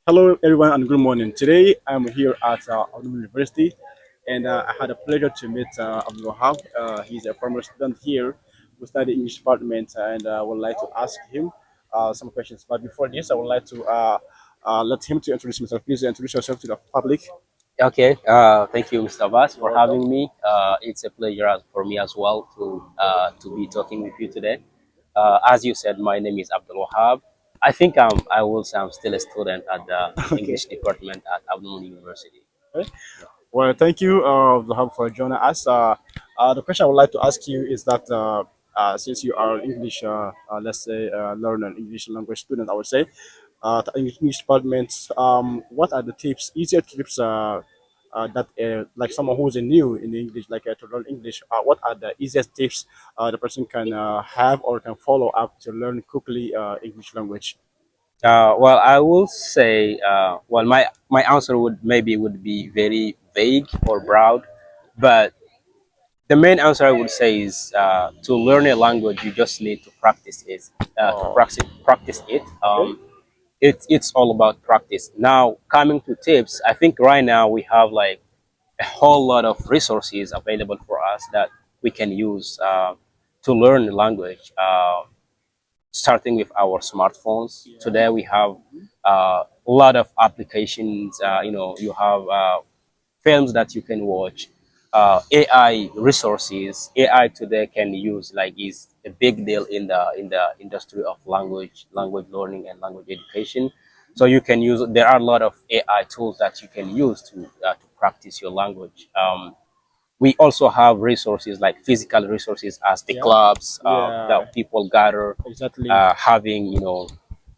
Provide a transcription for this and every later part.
Hello, everyone, and good morning. Today, I'm here at Abdou Moumouni University, and I had a pleasure to meet Abdoul Wahab. He's a former student here who studied English department, and I would like to ask him some questions. But before this, I would like to let him to introduce himself. Please introduce yourself to the public. Okay, thank you, Mr. Abbas, You're for welcome. having me. It's a pleasure for me as well to be talking with you today. As you said, my name is Abdul Wahab. I will say I'm still a student at the Okay. English department at Abdou Moumouni University. Okay. Well, thank you, Wahab, for joining us. The question I would like to ask you is that since you are English, let's say, learner, English language student, I would say, the English department, what are the tips, easier tips that, like someone who's new in English, like to learn English, what are the easiest tips the person can have or can follow up to learn quickly English language? Well, I will say, my answer would be very vague or broad, but the main answer I would say is to learn a language, you just need to practice it. Oh, Practice it. okay. It's all about practice. Now, coming to tips, I think right now we have like a whole lot of resources available for us that we can use to learn the language. Starting with our smartphones, Yeah. today we have a lot of applications. You have films that you can watch, AI resources. AI today can use like is a big deal in the industry of language learning and language education. So you can use. There are a lot of AI tools that you can use to practice your language. We also have resources like physical resources as the Yeah. clubs Yeah. that people gather, Exactly. having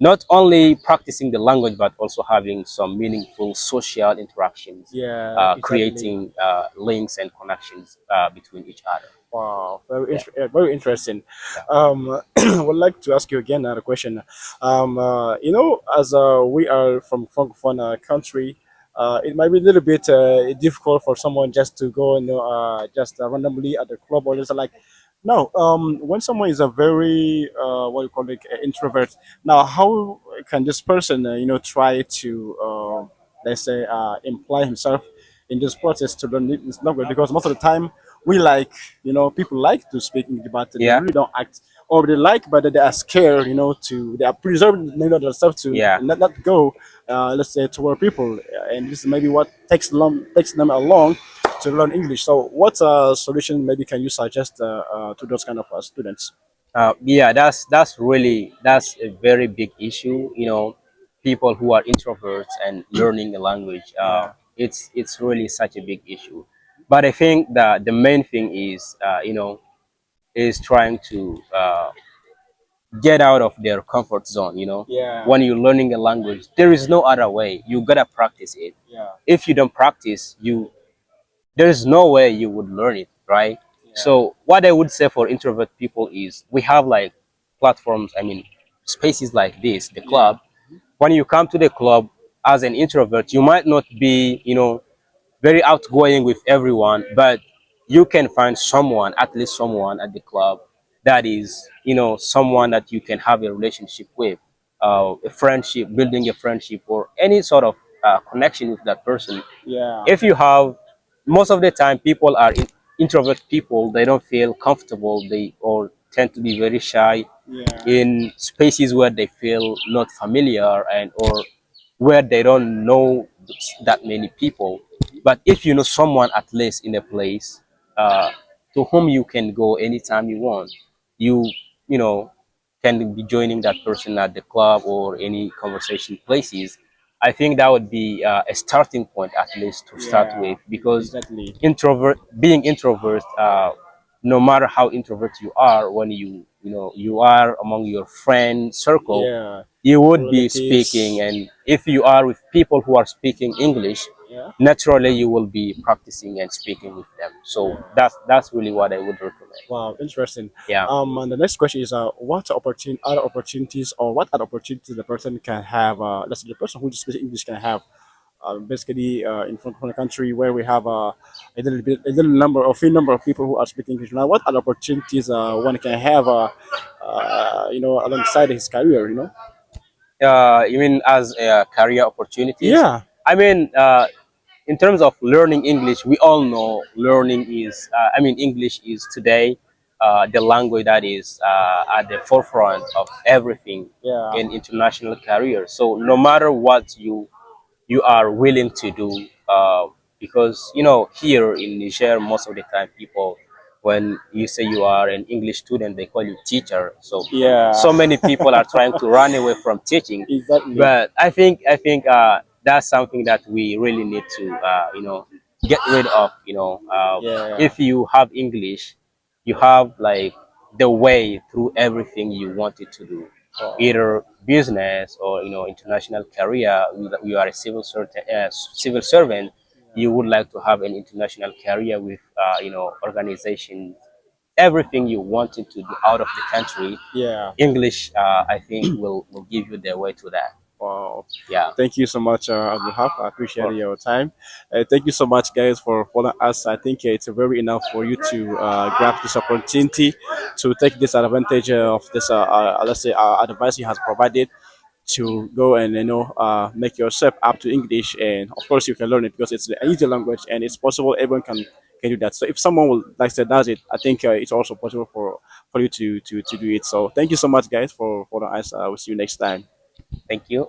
not only practicing the language but also having some meaningful social interactions, Yeah. Exactly. creating links and connections between each other. Wow, Yeah, very interesting. yeah, I would like to ask you again another question. As we are from Francophone country, it might be a little bit difficult for someone just to go, just randomly at the club or just like, no. When someone is a very what you call it, introvert. Now, how can this person, try to, let's say, imply himself in this process to learn this language? Because most of the time we like, people like to speak English, but they yeah, really don't act, or they like, but they are scared, to they are preserving, themselves to yeah. not go, let's say, toward people, and this is maybe what takes them along to learn English. So, what solution maybe can you suggest to those kind of students? Yeah, that's a very big issue. People who are introverts and learning a language. Yeah, It's really such a big issue. But I think that the main thing is is trying to get out of their comfort zone. yeah, When you're learning a language, there is no other way. You gotta practice it. yeah, If you don't practice, there is no way you would learn it, right? yeah, So what I would say for introvert people is we have like platforms, I mean, spaces like this, the yeah, club. When you come to the club as an introvert, you might not be, very outgoing with everyone, but you can find someone, at least someone at the club that is, someone that you can have a relationship with, a friendship, building a friendship or any sort of connection with that person. yeah, If you have, most of the time people are introvert people, they don't feel comfortable, they or tend to be very shy yeah, in spaces where they feel not familiar and or where they don't know that many people. But if you know someone at least in a place uh, to whom you can go anytime you want, you you know can be joining that person at the club or any conversation places. I think that would be a starting point at least to start yeah, with, because exactly. being introvert, no matter how introvert you are, when you are among your friend circle, Yeah, you would be speaking, relatives. and if you are with people who are speaking English, Yeah, naturally you will be practicing and speaking with them. So yeah. that's really what I would recommend. Wow, interesting. Yeah. And the next question is, what other opportunities, or what other opportunities the person can have? Let's say the person who just speaks English can have, basically, in front of the country where we have a little number, or few number of people who are speaking English. Now, what other opportunities one can have, alongside his career? You mean as career opportunities? Yeah, I mean, in terms of learning English, we all know learning is, I mean, English is today the language that is at the forefront of everything yeah, in international career. So no matter what you are willing to do, because here in Niger, most of the time people, when you say you are an English student, they call you teacher. So yeah. so many people are trying to run away from teaching, Exactly. but I think that's something that we really need to get rid of. Yeah. If you have English, you have like the way through everything you wanted to do, Wow. either business or international career. You are a civil servant. You would like to have an international career with organizations. Everything you wanted to do out of the country, Yeah. English, I think, will give you the way to that. Wow. Yeah. Thank you so much, Abdul Wahab. I appreciate Sure. your time. Thank you so much, guys, for following us. I think it's very enough for you to grab this opportunity to take this advantage of this, let's say, advice he has provided to go and make yourself up to English. And of course, you can learn it because it's an easy language and it's possible everyone can do that. So if someone will like say does it, I think it's also possible for you to do it. So thank you so much, guys, for following us. We'll see you next time. Thank you.